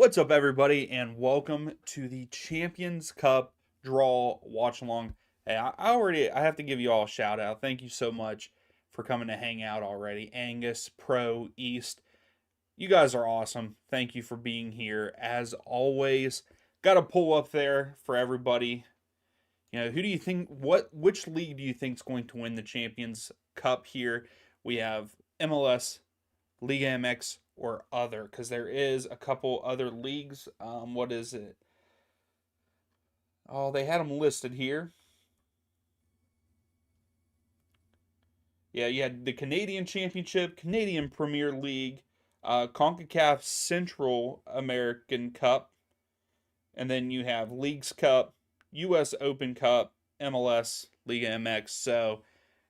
What's up, everybody, and welcome to the Champions Cup Draw Watch Along. Hey, I have to give you all a shout out. Thank you so much for coming to hang out already. Angus, Pro, East, you guys are awesome. Thank you for being here as always. Got a pull up there for everybody. Who do you think? Which league do you think is going to win the Champions Cup here? We have MLS, Liga MX, or other, because there is a couple other leagues. What is it? Oh, they had them listed here. Yeah, you had the Canadian Championship, Canadian Premier League, Concacaf Central American Cup, and then you have Leagues Cup, U.S. Open Cup, MLS, Liga MX. So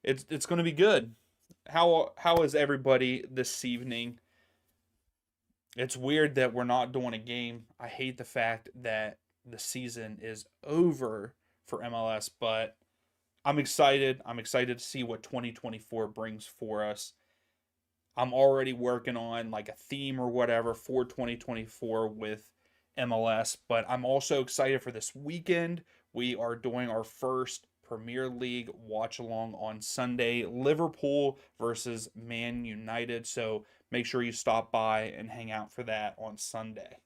it's going to be good. How is everybody this evening? It's weird that we're not doing a game. I hate the fact that the season is over for MLS, but I'm excited. I'm excited to see what 2024 brings for us. I'm already working on like a theme or whatever for 2024 with MLS, but I'm also excited for this weekend. We are doing our first Premier League watch along on Sunday, Liverpool versus Man United. So make sure you stop by and hang out for that on Sunday.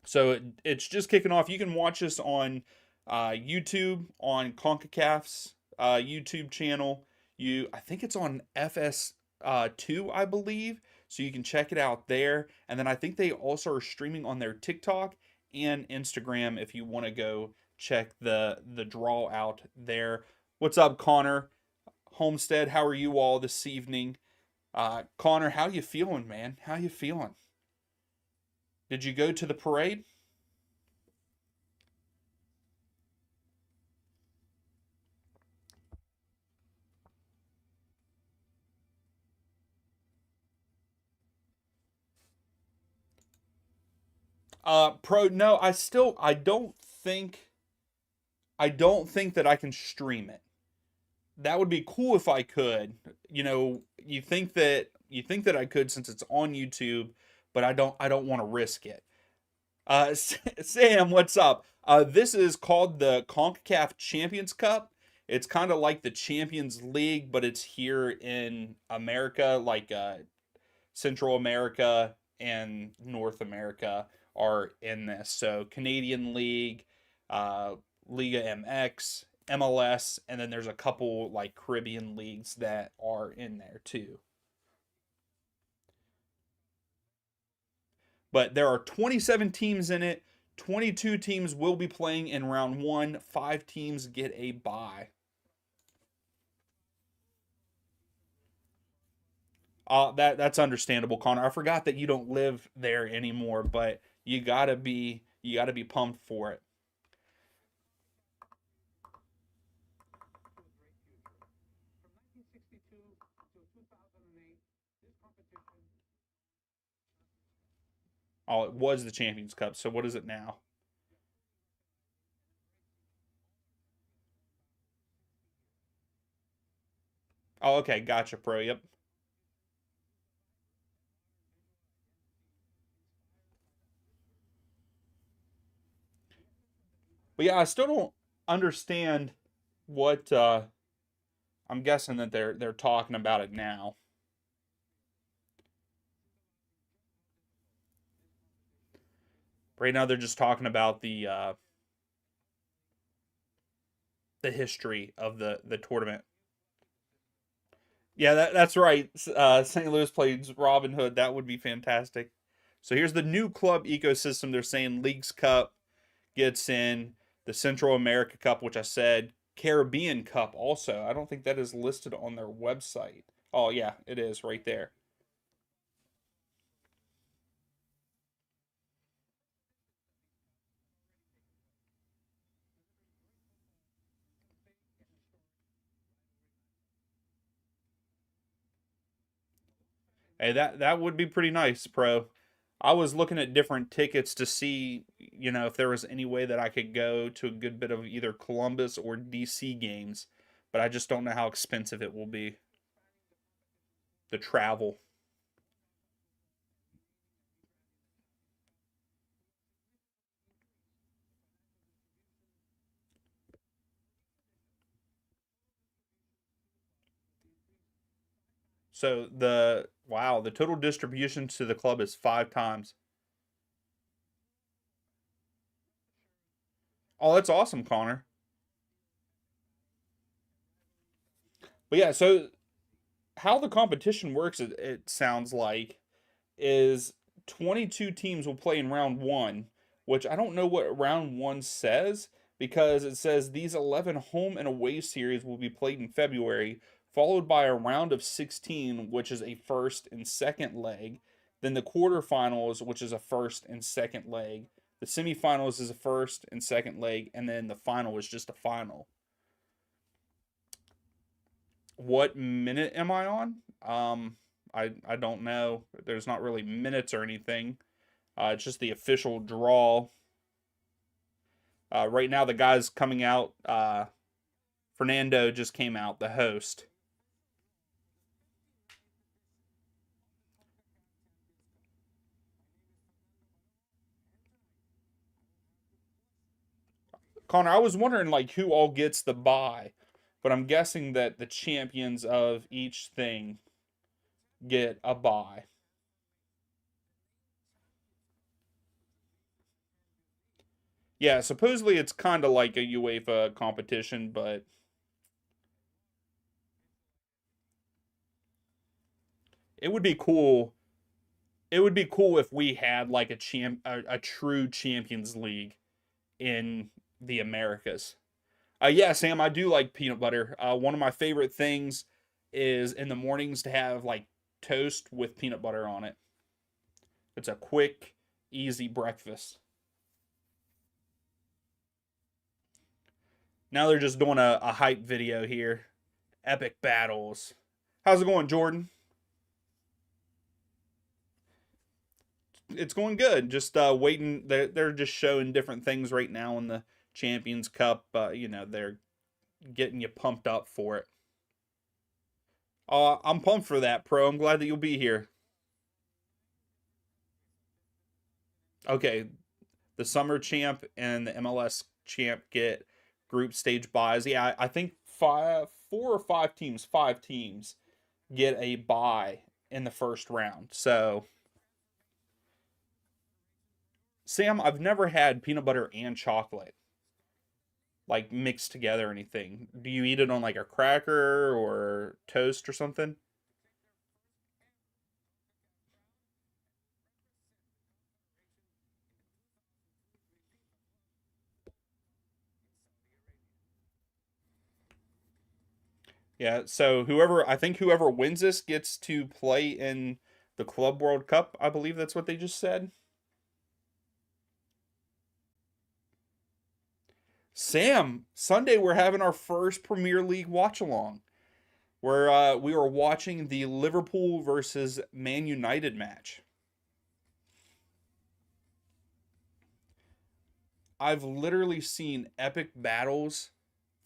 So it's just kicking off. You can watch us on YouTube, on Concacaf's YouTube channel. I think it's on FS2, I believe. So you can check it out there. And then I think they also are streaming on their TikTok and Instagram if you want to go check the draw out there. What's up, Connor Homestead? How are you all this evening? Connor, how you feeling, man? How you feeling? Did you go to the parade? Pro, no, I don't think that I can stream it. That would be cool if I could. You think that I could since it's on YouTube, but I don't want to risk it. Sam, what's up? This is called the CONCACAF Champions Cup. It's kind of like the Champions League, but it's here in America, like Central America and North America are in this. So Canadian League, uh, Liga MX, MLS, and then there's a couple like Caribbean leagues that are in there too. But there are 27 teams in it. 22 teams will be playing in round one. 5 teams get a bye. That's understandable, Connor. I forgot that you don't live there anymore, but you gotta be pumped for it. Oh, it was the Champions Cup. So what is it now? Oh, okay, gotcha, pro. Yep. But yeah, I still don't understand what I'm guessing that they're talking about it now. Right now they're just talking about the history of the tournament. Yeah, that's right. St. Louis plays Robin Hood. That would be fantastic. So here's the new club ecosystem. They're saying Leagues Cup gets in, the Central America Cup, which I said, Caribbean Cup also. I don't think that is listed on their website. Oh yeah, it is right there. Hey, that would be pretty nice, pro. I was looking at different tickets to see, if there was any way that I could go to a good bit of either Columbus or DC games, but I just don't know how expensive it will be. The travel. So the total distribution to the club is 5 times. Oh, that's awesome, Connor. But yeah, so how the competition works, it sounds like, is 22 teams will play in round one, which I don't know what round one says because it says these 11 home and away series will be played in February, followed by a round of 16, which is a first and second leg. Then the quarterfinals, which is a first and second leg. The semifinals is a first and second leg, and then the final is just a final. What minute am I on? I don't know. There's not really minutes or anything. It's just the official draw. Right now, the guy's coming out. Fernando just came out, the host. Connor, I was wondering like who all gets the bye, but I'm guessing that the champions of each thing get a bye. Yeah, supposedly it's kind of like a UEFA competition, but it would be cool. It would be cool if we had like a true Champions League in the Americas. Yeah, Sam, I do like peanut butter. One of my favorite things is in the mornings to have like toast with peanut butter on it. It's a quick, easy breakfast. Now they're just doing a hype video here. Epic battles. How's it going, Jordan? It's going good. Just waiting. They're just showing different things right now in the Champions Cup. They're getting you pumped up for it. I'm pumped for that, Pro. I'm glad that you'll be here. Okay, the summer champ and the MLS champ get group stage buys. Yeah, I think 5 teams get a buy in the first round. So, Sam, I've never had peanut butter and chocolate like mixed together or anything. Do you eat it on like a cracker or toast or something? Yeah, so whoever wins this gets to play in the Club World Cup. I believe that's what they just said. Sam, Sunday we're having our first Premier League watch along. Where we were watching the Liverpool versus Man United match. I've literally seen epic battles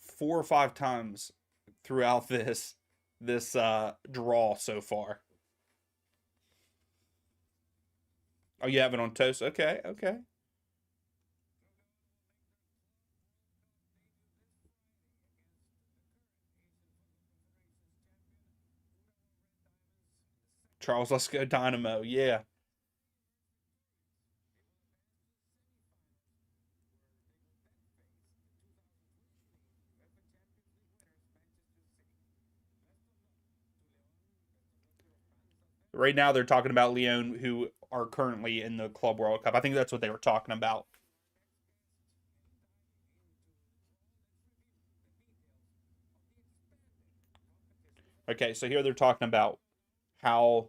4 or 5 times throughout this draw so far. Oh, you have it on toast? Okay, okay. Charles, let's go Dynamo. Yeah. Right now they're talking about Lyon, who are currently in the Club World Cup. I think that's what they were talking about. Okay, so here they're talking about how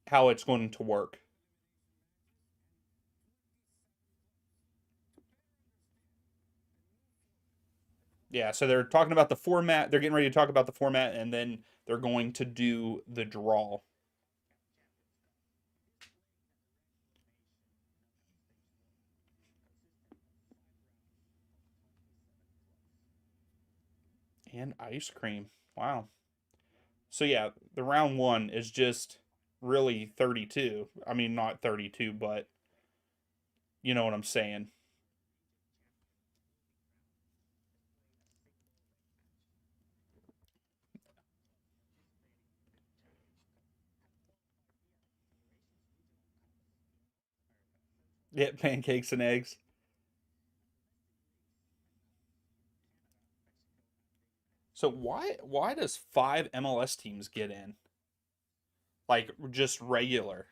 how it's going to work. Yeah, so they're talking about the format. They're getting ready to talk about the format, and then they're going to do the draw. And ice cream. Wow. So yeah, the round one is just really 32. I mean, not 32, but you know what I'm saying. Yeah, pancakes and eggs. So why does 5 MLS teams get in? Like just regular.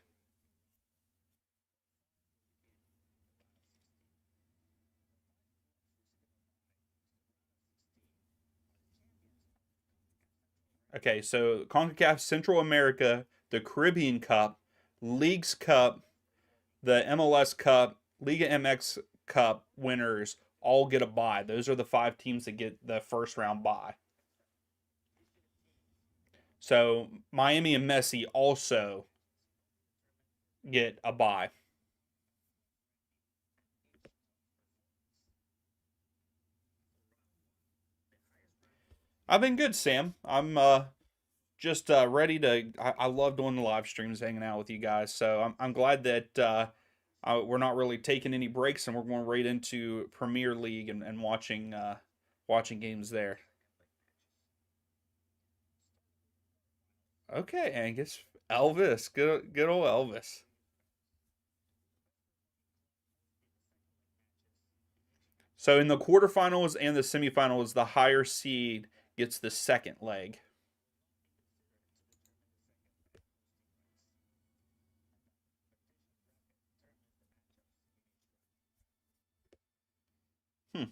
Okay, so CONCACAF Central America, the Caribbean Cup, Leagues Cup, the MLS Cup, Liga MX Cup winners all get a bye. Those are the 5 teams that get the first round bye. So Miami and Messi also get a bye. I've been good, Sam. I'm just ready to. I love doing the live streams, hanging out with you guys. So I'm glad that we're not really taking any breaks, and we're going right into Premier League and watching watching games there. Okay, Angus, Elvis, good old Elvis. So in the quarterfinals and the semifinals, the higher seed gets the second leg. Hmm.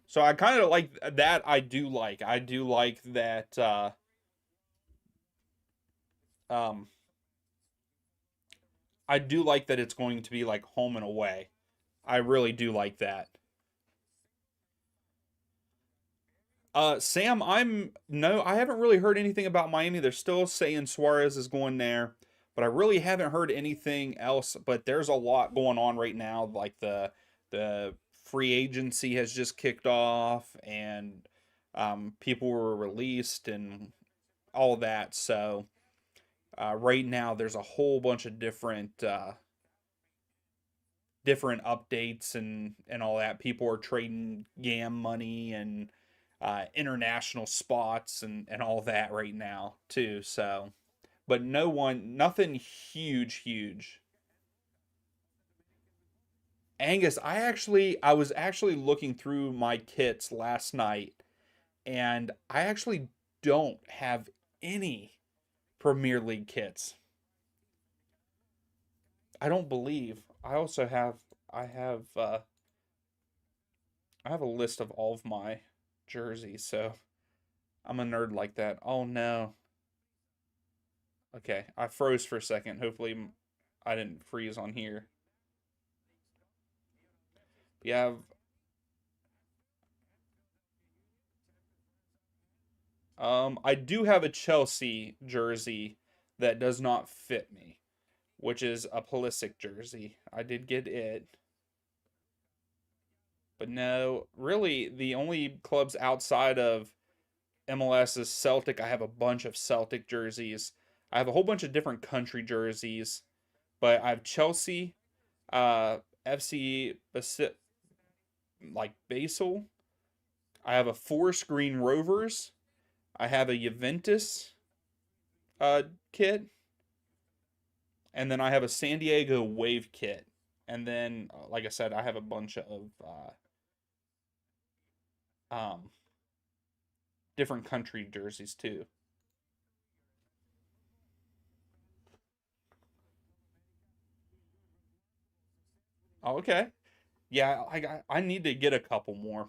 So I kind of like that. I do like. I do like that. Um, I do like that it's going to be like home and away. I really do like that. Sam, I haven't really heard anything about Miami. They're still saying Suarez is going there, but I really haven't heard anything else. But there's a lot going on right now. Like the free agency has just kicked off, and people were released and all that. So right now, there's a whole bunch of different updates and all that. People are trading Yam money and international spots and all that right now too. So, but nothing huge. Angus, I was actually looking through my kits last night, and I actually don't have any Premier League kits. I don't believe. I have I have a list of all of my jerseys, so I'm a nerd like that. Oh no. Okay, I froze for a second. Hopefully, I didn't freeze on here. Yeah, I do have a Chelsea jersey that does not fit me, which is a Pulisic jersey. I did get it, but no, really, the only clubs outside of MLS is Celtic. I have a bunch of Celtic jerseys. I have a whole bunch of different country jerseys, but I have Chelsea, FC like Basel. I have a Forest Green Rovers. I have a Juventus uh, kit, and then I have a San Diego Wave kit, and then like I said, I have a bunch of um, different country jerseys too. Oh, okay. Yeah, I need to get a couple more.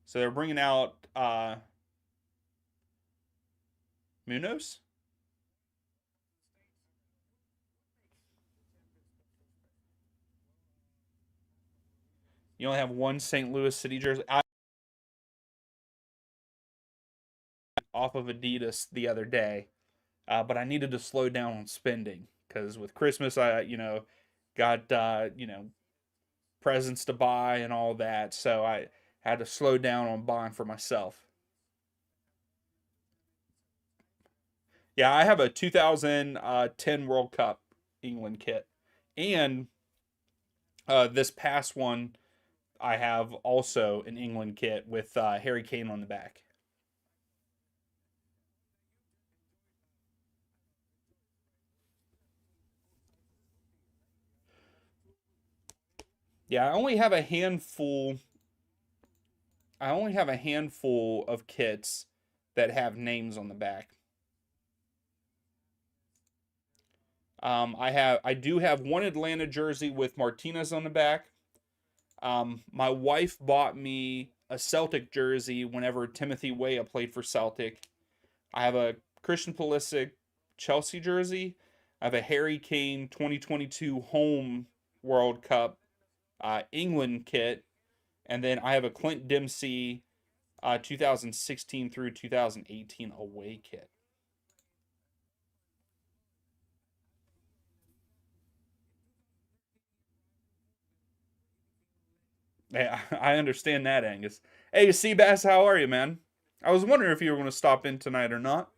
So they're bringing out Munoz. You only have one St. Louis City jersey. I off of Adidas the other day, but I needed to slow down on spending because with Christmas, I got presents to buy and all that, so I had to slow down on buying for myself. Yeah, I have a 2010 World Cup England kit, and this past one I have also an England kit with Harry Kane on the back. Yeah, I only have a handful. I only have a handful of kits that have names on the back. I do have one Atlanta jersey with Martinez on the back. My wife bought me a Celtic jersey whenever Timothy Weah played for Celtic. I have a Christian Pulisic Chelsea jersey. I have a Harry Kane 2022 home World Cup England kit, and then I have a Clint Dempsey 2016 through 2018 away kit. Yeah, I understand that, Angus. Hey, Seabass, how are you, man? I was wondering if you were going to stop in tonight or not.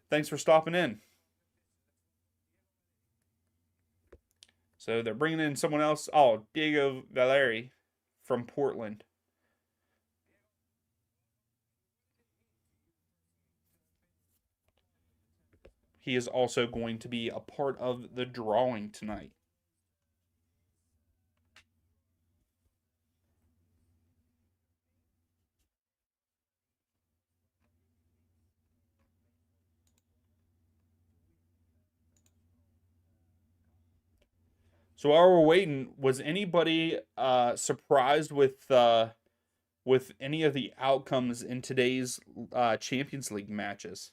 Thanks for stopping in. So they're bringing in someone else. Oh, Diego Valeri from Portland. He is also going to be a part of the drawing tonight. So while we're waiting, was anybody surprised with any of the outcomes in today's Champions League matches?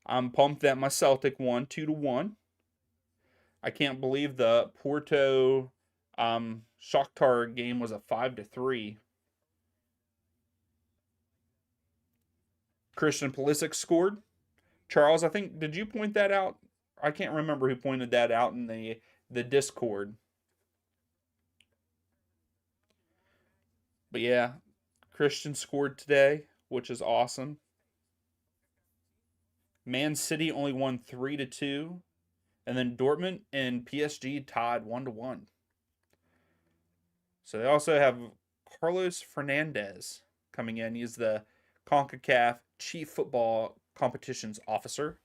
I'm pumped that my Celtic won 2-1. I can't believe the Porto Shakhtar game was a 5-3. Christian Pulisic scored. Charles, I think did you point that out? I can't remember who pointed that out in the Discord. But yeah, Christian scored today, which is awesome. Man City only won 3-2, and then Dortmund and PSG tied 1-1. So they also have Carlos Fernandez coming in. He's the Concacaf Chief Football Competitions Officer.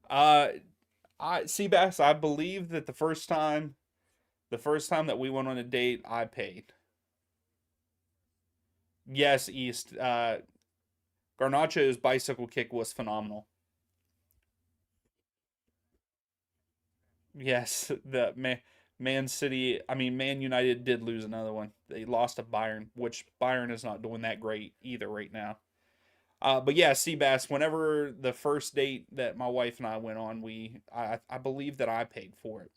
Uh, Seabass, I believe that the first time that we went on a date, I paid. Yes, East. Garnacho's bicycle kick was phenomenal. Yes, Man City. I mean, Man United did lose another one. They lost to Bayern, which Bayern is not doing that great either right now. But yeah, Seabass. Whenever the first date that my wife and I went on, I believe that I paid for it.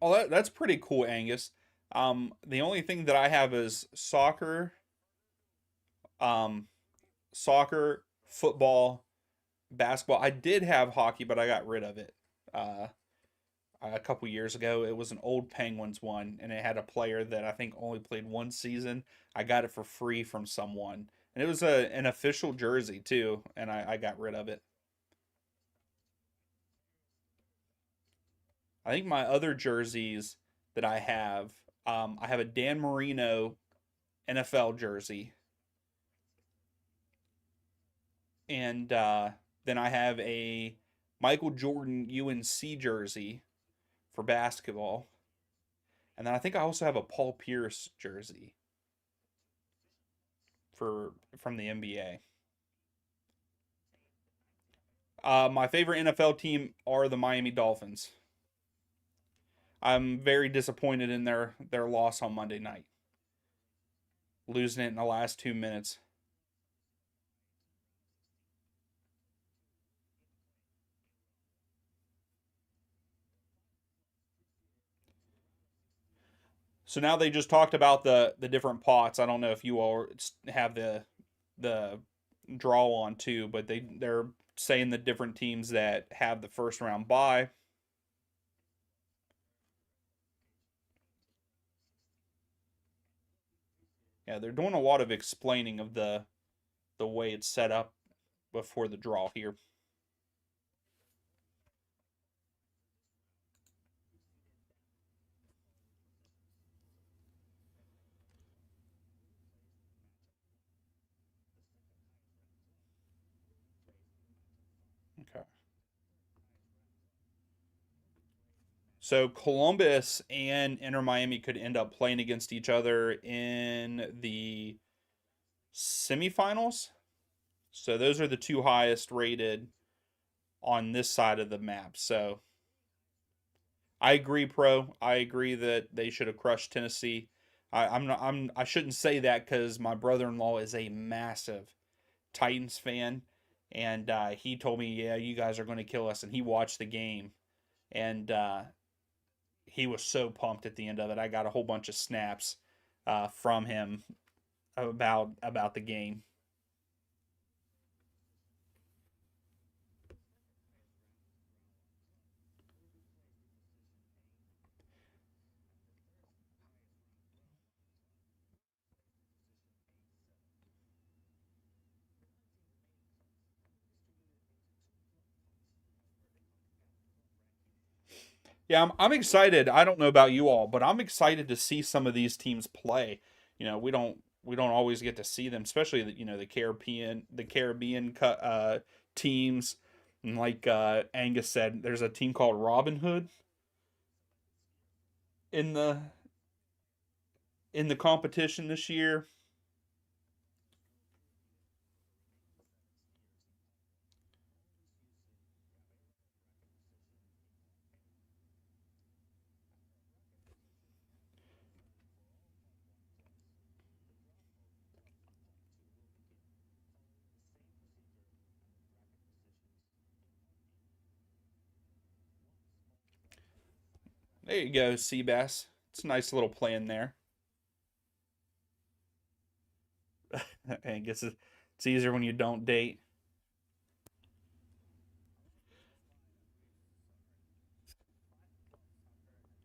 Oh, that's pretty cool, Angus. The only thing that I have is um, football, basketball. I did have hockey, but I got rid of it uh, a couple years ago. It was an old Penguins one, and it had a player that I think only played one season. I got it for free from someone, and it was an official jersey too, and I got rid of it. I think my other jerseys that I have a Dan Marino NFL jersey, and then I have a Michael Jordan UNC jersey for basketball, and then I think I also have a Paul Pierce jersey for from the NBA. My favorite NFL team are the Miami Dolphins. I'm very disappointed in their loss on Monday night, losing it in the last 2 minutes. So now they just talked about the different pots. I don't know if you all have the draw on too, but they're saying the different teams that have the first round bye. Yeah, they're doing a lot of explaining of the way it's set up before the draw here. Okay. So Columbus and Inter Miami could end up playing against each other in the semifinals. So those are the two highest rated on this side of the map. So I agree, Pro. I agree that they should have crushed Tennessee. I'm not. I shouldn't say that because my brother-in-law is a massive Titans fan, and he told me, "Yeah, you guys are going to kill us." And he watched the game, and he was so pumped at the end of it. I got a whole bunch of snaps from him about the game. Yeah, I'm excited. I don't know about you all, but I'm excited to see some of these teams play. We don't always get to see them, especially the Caribbean teams. And like Angus said, there's a team called Robin Hood in the competition this year. There you go, Seabass. It's a nice little plan there. Angus, it's easier when you don't date.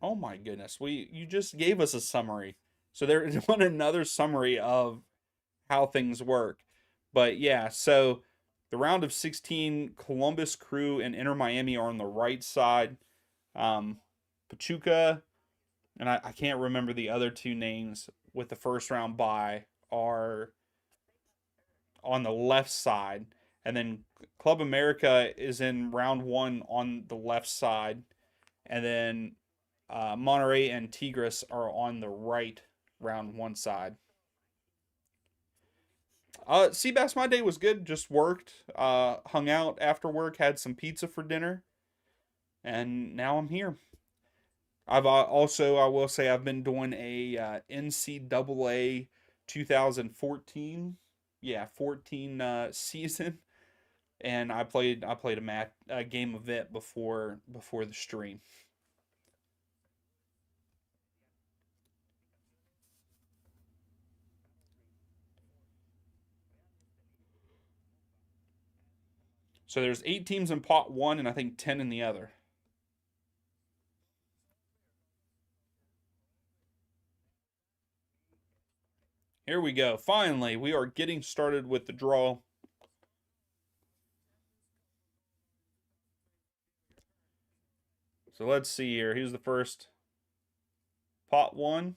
Oh my goodness, we you just gave us a summary. So there is one another summary of how things work. But yeah, so the round of 16, Columbus Crew and Inter Miami are on the right side. Um, Pachuca, and I can't remember the other two names with the first round bye, are on the left side. And then Club America is in round one on the left side. And then Monterey and Tigres are on the right round one side. Seabass, my day was good. Just worked, hung out after work, had some pizza for dinner, and now I'm here. I've also, I will say, I've been doing a NCAA 2014, yeah, 14 season, and I played a game of it before the stream. So there's 8 teams in pot one, and I think 10 in the other. Here we go. Finally, we are getting started with the draw. So let's see here. Here's the first pot one.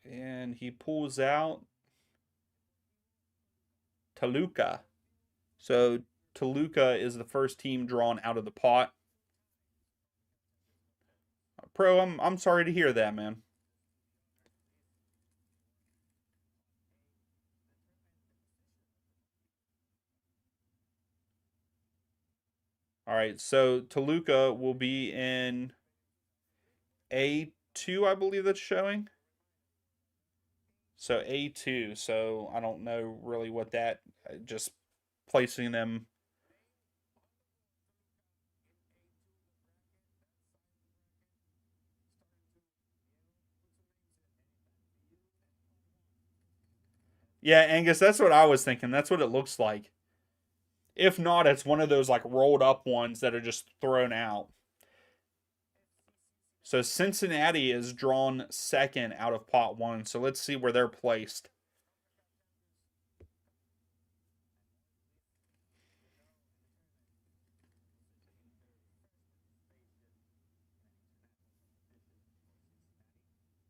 And he pulls out Toluca. So Toluca is the first team drawn out of the pot. Pro, I'm sorry to hear that, man. All right, so Toluca will be in A2, I believe that's showing. So A2. So I don't know really what that just placing them. Yeah, Angus, that's what I was thinking. That's what it looks like. If not, it's one of those like rolled up ones that are just thrown out. So Cincinnati is drawn second out of pot one. So let's see where they're placed.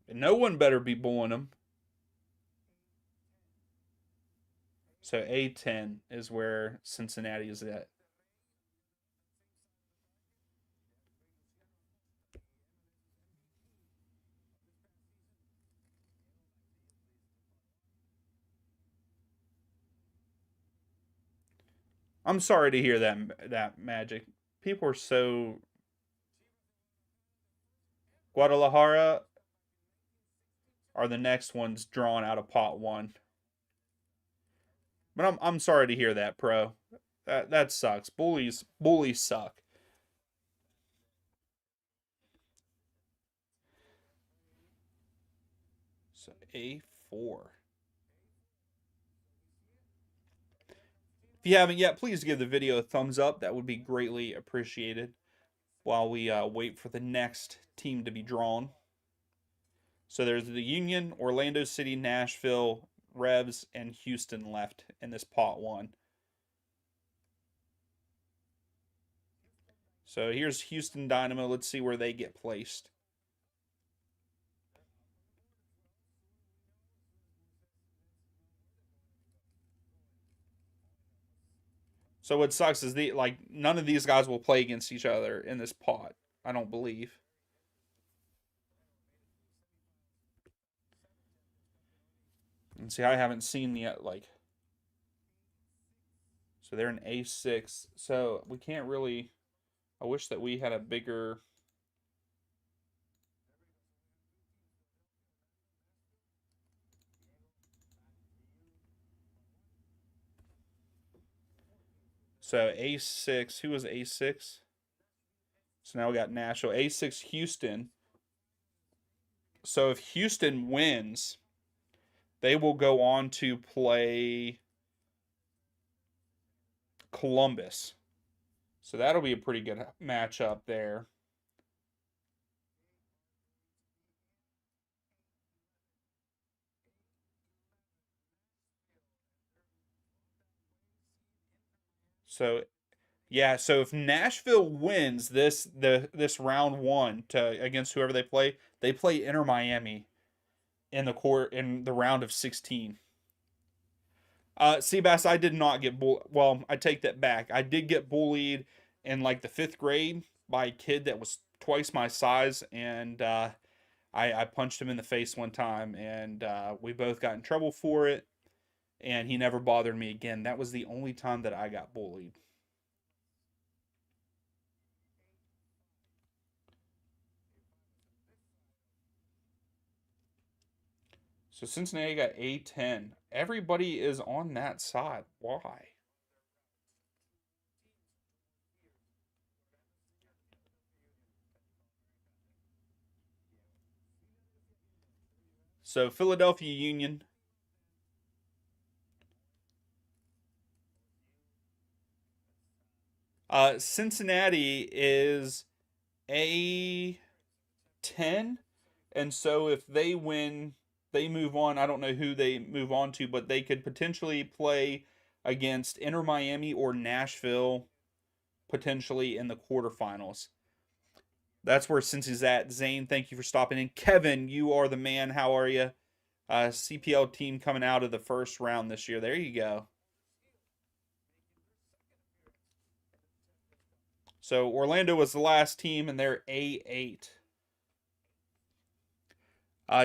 And no one better be bulling them. So A10 is where Cincinnati is at. I'm sorry to hear that Magic. People are so Guadalajara are the next ones drawn out of pot one. But I'm sorry to hear that, pro. That sucks. Bullies suck. So A4. If you haven't yet, please give the video a thumbs up. That would be greatly appreciated while we wait for the next team to be drawn. So there's the Union, Orlando City, Nashville, Revs, and Houston left in this pot one. So here's Houston Dynamo. Let's see where they get placed. So what sucks is none of these guys will play against each other in this pot. I don't believe. And see, I haven't seen yet. So they're in A6. So we can't really. I wish that we had a bigger. So A6. Who was A6? So now we got Nashville. A6 Houston. So if Houston wins, they will go on to play Columbus. So that'll be a pretty good matchup there. So yeah, so if Nashville wins this round one to against whoever they play Inter Miami in the round of 16. Seabass, I did not get well, I take that back. I did get bullied in like the 5th grade by a kid that was twice my size, and I punched him in the face one time, and we both got in trouble for it, and he never bothered me again. That was the only time that I got bullied. So Cincinnati got A10. Everybody is on that side. Why? So Philadelphia Union. Cincinnati is A10. And so if they win, they move on. I don't know who they move on to, but they could potentially play against Inter Miami or Nashville potentially in the quarterfinals. That's where Cincy's at. Zane, thank you for stopping in. Kevin, you are the man. How are you? CPL team coming out of the first round this year. There you go. So Orlando was the last team, and they're A8.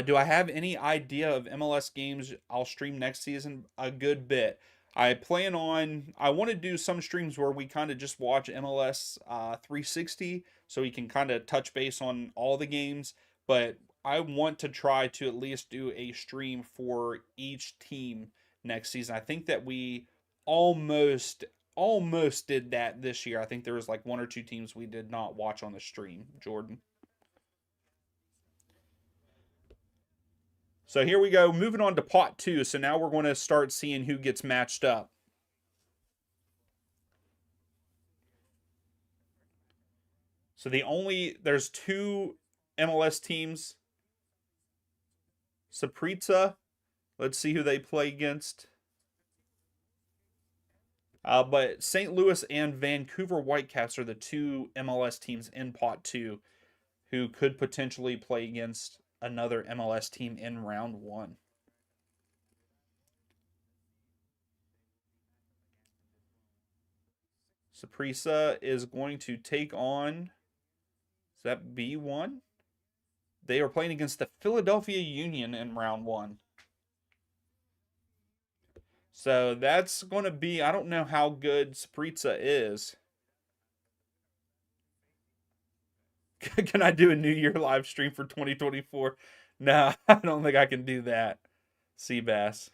Do I have any idea of MLS games I'll stream next season? A good bit. I want to do some streams where we kind of just watch MLS 360 so we can kind of touch base on all the games. But I want to try to at least do a stream for each team next season. I think that we almost almost did that this year. I think there was like one or two teams we did not watch on the stream, Jordan. So here we go, moving on to pot 2. So now we're going to start seeing who gets matched up. So there's 2 MLS teams. Saprissa, let's see who they play against. But St. Louis and Vancouver Whitecaps are the 2 MLS teams in pot 2 who could potentially play against another MLS team in round 1. Saprissa is going to take on, is that B1? They are playing against the Philadelphia Union in round 1. So that's going to be, I don't know how good Saprissa is. Can I do a New Year live stream for 2024? No, I don't think I can do that. Seabass.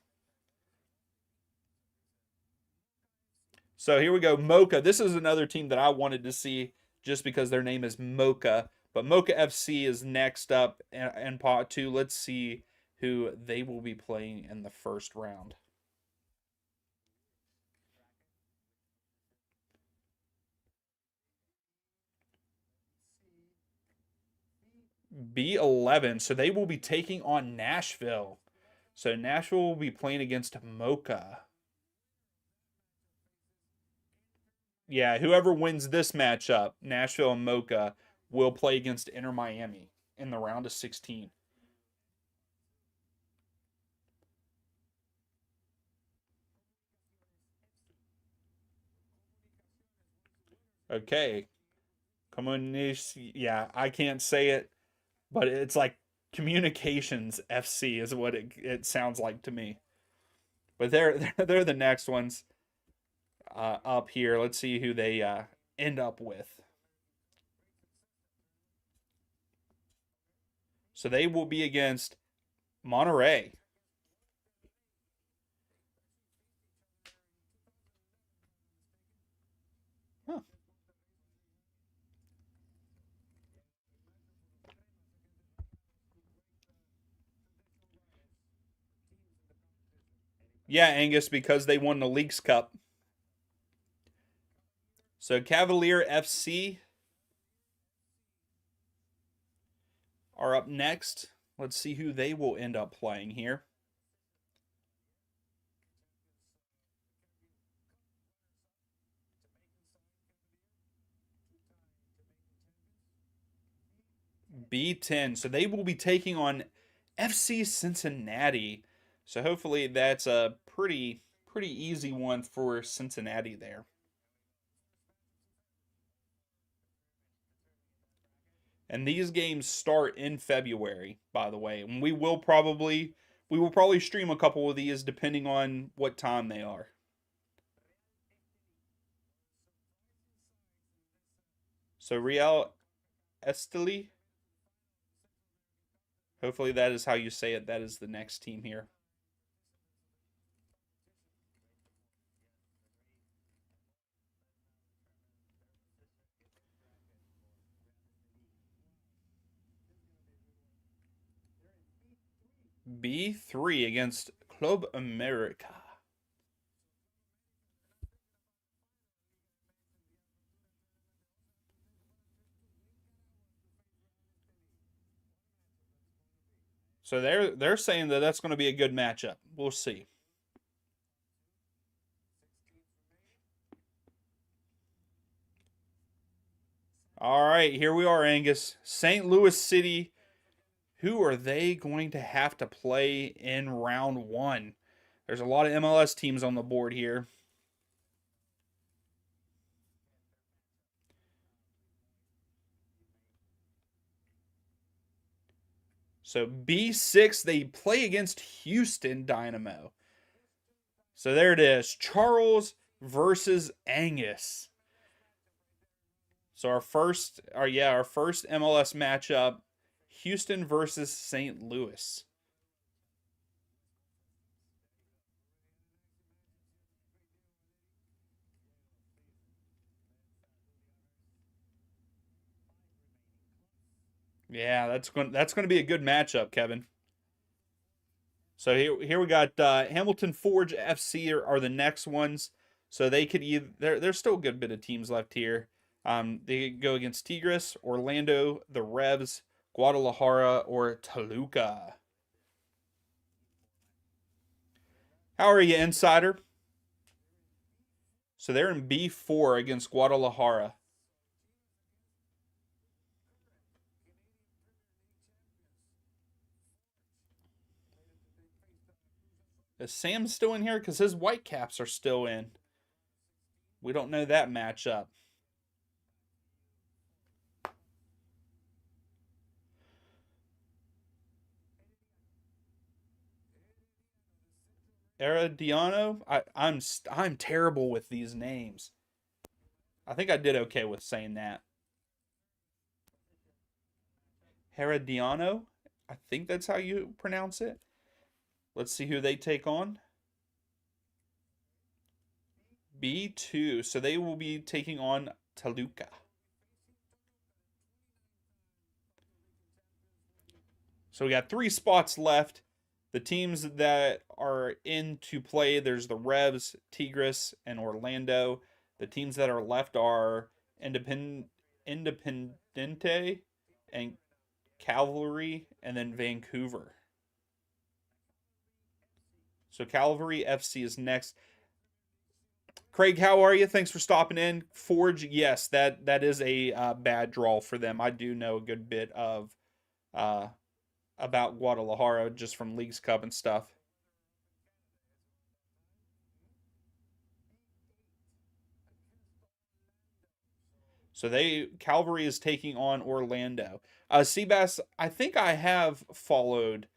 So here we go. Mocha. This is another team that I wanted to see just because their name is Mocha. But Mocha FC is next up in pot 2. Let's see who they will be playing in the first round. B11. So they will be taking on Nashville. So Nashville will be playing against Mocha. Yeah, whoever wins this matchup, Nashville and Mocha, will play against Inter Miami in the round of 16. Okay. Yeah, I can't say it, but it's like Communications FC is what it sounds like to me. But they're the next ones up here. Let's see who they end up with. So they will be against Monterey. Huh. Yeah, Angus, because they won the Leagues Cup. So Cavalier FC are up next. Let's see who they will end up playing here. B10. So they will be taking on FC Cincinnati. So hopefully that's a pretty easy one for Cincinnati there. And these games start in February, by the way. And we will probably stream a couple of these depending on what time they are. So Real Esteli, hopefully that is how you say it. That is the next team here. B3 against Club America. So they're saying that that's going to be a good matchup. We'll see. All right, here we are, Angus. St. Louis City. Who are they going to have to play in round 1? There's a lot of MLS teams on the board here. So B6, they play against Houston Dynamo. So there it is. Charles versus Angus. So our first MLS matchup, Houston versus St. Louis. Yeah, that's going to be a good matchup, Kevin. So here we got Hamilton Forge FC are the next ones. So they could either there's still a good bit of teams left here. They could go against Tigres, Orlando, the Revs, Guadalajara, or Toluca. How are you, Insider? So they're in B4 against Guadalajara. Is Sam still in here? Because his Whitecaps are still in. We don't know that matchup. Herediano? I'm terrible with these names. I think I did okay with saying that. Herediano? I think that's how you pronounce it. Let's see who they take on. B2. So they will be taking on Toluca. So we got 3 spots left. The teams that are in to play, there's the Revs, Tigres, and Orlando. The teams that are left are Independente and Cavalry, and then Vancouver. So Cavalry FC is next. Craig, how are you? Thanks for stopping in. Forge, yes, that is a bad draw for them. I do know a good bit of uh, about Guadalajara just from Leagues Cup and stuff. So Calvary is taking on Orlando. Seabass, I think I have followed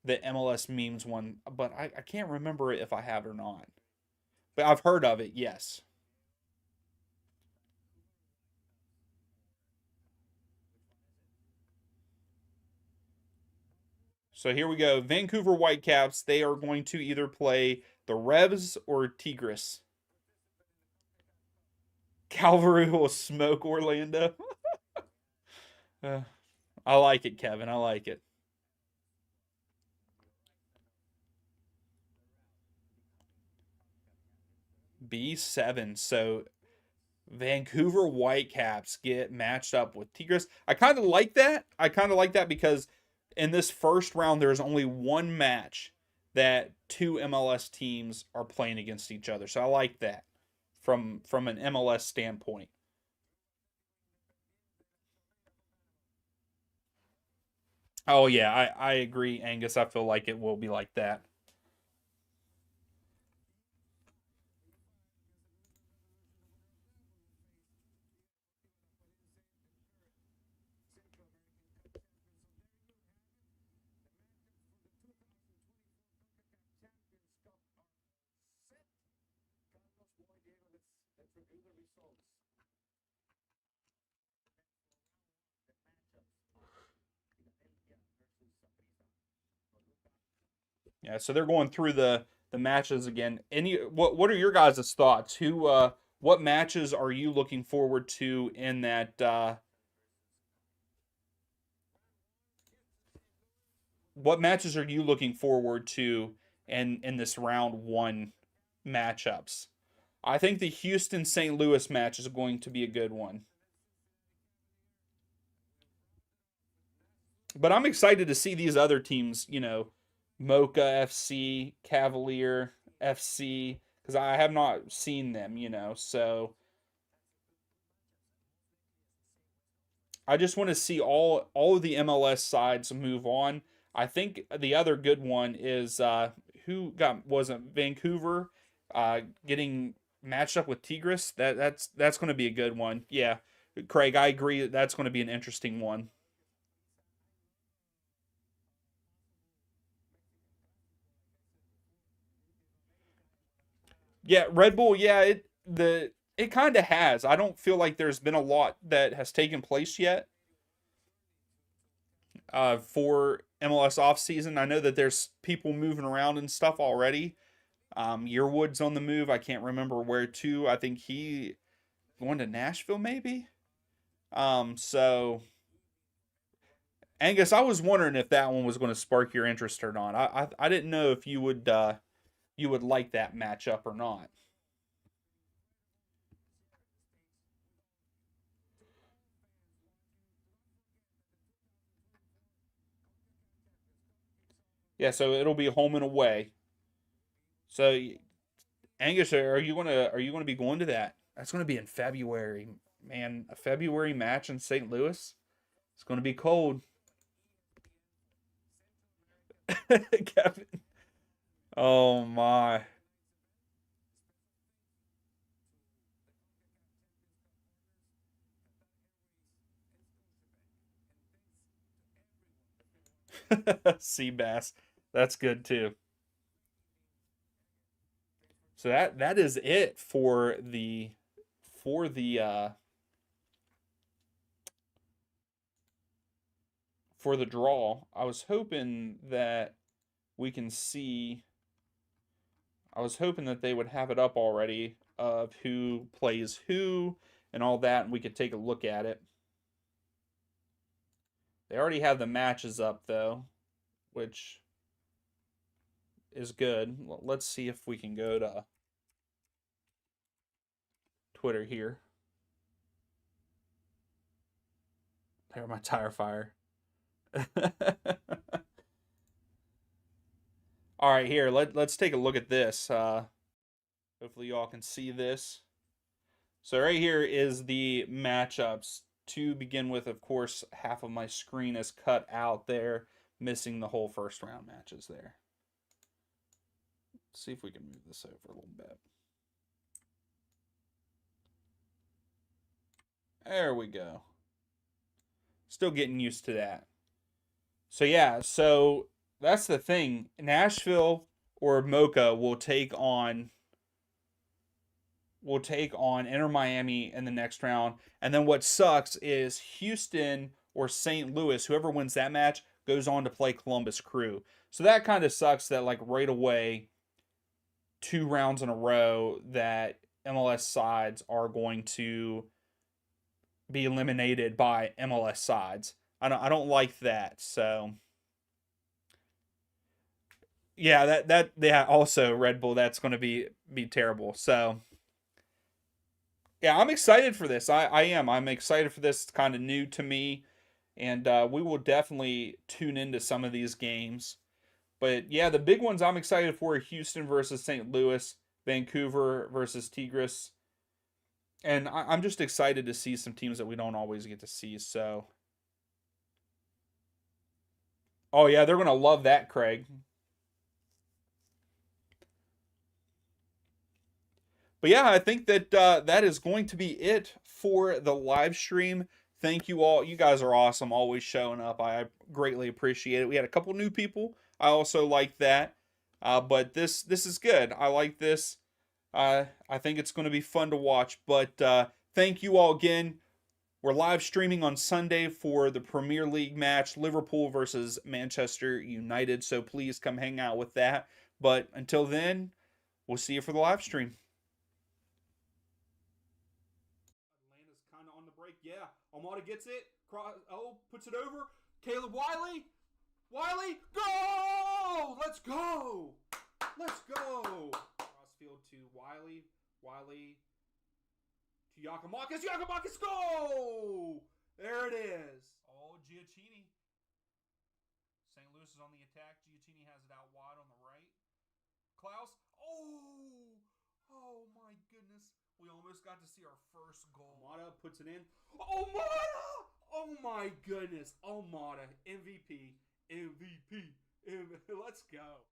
the MLS memes one, but I can't remember if I have or not. But I've heard of it, yes. So here we go. Vancouver Whitecaps, they are going to either play the Revs or Tigres. Calvary will smoke Orlando. uh, I like it, Kevin. I like it. B7. So Vancouver Whitecaps get matched up with Tigres. I kind of like that. I kind of like that because in this first round, there's only one match that two MLS teams are playing against each other. So I like that from an MLS standpoint. Oh yeah, I agree, Angus. I feel like it will be like that. Yeah, so they're going through the matches again. Any what are your guys' thoughts? Who what matches are you looking forward to in that what matches are you looking forward to in this round 1 matchups? I think the Houston St. Louis match is going to be a good one. But I'm excited to see these other teams, Mocha FC, Cavalier FC, because I have not seen them. So I just want to see all of the MLS sides move on. I think the other good one is who got wasn't Vancouver getting matched up with Tigres. That's going to be a good one. Yeah, Craig, I agree. That's going to be an interesting one. Yeah, Red Bull. Yeah, it kind of has. I don't feel like there's been a lot that has taken place yet for MLS offseason. I know that there's people moving around and stuff already. Yearwood's on the move. I can't remember where to. I think he going to Nashville maybe. So Angus, I was wondering if that one was going to spark your interest or not. I didn't know if you would like that matchup or not. Yeah, so it'll be home and away. So Angus, are you gonna be going to that? That's gonna be in February, man. A February match in St. Louis. It's gonna be cold. Kevin. Oh my. Sea bass. That's good too. So that is it for the draw. I was hoping that we can see I was hoping that they would have it up already of who plays who and all that, and we could take a look at it. They already have the matches up though, which is good. Let's see if we can go to Twitter here. There, my tire fire. All right, here let's take a look at this. Hopefully y'all can see this. So right here is the matchups. To begin with, of course, half of my screen is cut out there, missing the whole first round matches there. Let's see if we can move this over a little bit. There we go. Still getting used to that. So yeah, so that's the thing. Nashville or Mocha will take on Inter Miami in the next round. And then what sucks is Houston or St. Louis, whoever wins that match, goes on to play Columbus Crew. So that kind of sucks that like right away, 2 rounds in a row that MLS sides are going to be eliminated by MLS sides. I don't like that. So yeah, that also Red Bull, that's going to be terrible. So yeah, I'm excited for this. I am. I'm excited for this. It's kind of new to me, and we will definitely tune into some of these games. But yeah, the big ones I'm excited for are Houston versus St. Louis, Vancouver versus Tigres, and I'm just excited to see some teams that we don't always get to see. So, oh yeah, they're gonna love that, Craig. But yeah, I think that that is going to be it for the live stream. Thank you all. You guys are awesome, always showing up. I greatly appreciate it. We had a couple new people. I also like that. But this is good. I like this. I think it's going to be fun to watch. But thank you all again. We're live streaming on Sunday for the Premier League match, Liverpool versus Manchester United. So please come hang out with that. But until then, we'll see you for the live stream. Atlanta's kind of on the break. Yeah, Almada gets it. Puts it over. Caleb Wiley. Wiley, go! Let's go! Let's go! Crossfield to Wiley. Wiley to Yakamakis. Yakamakis, go! There it is. Oh, Giacchini. St. Louis is on the attack. Giacchini has it out wide on the right. Klaus. Oh! Oh my goodness. We almost got to see our first goal. Almada puts it in. Almada! Oh my goodness. Almada. MVP. MVP. Let's go.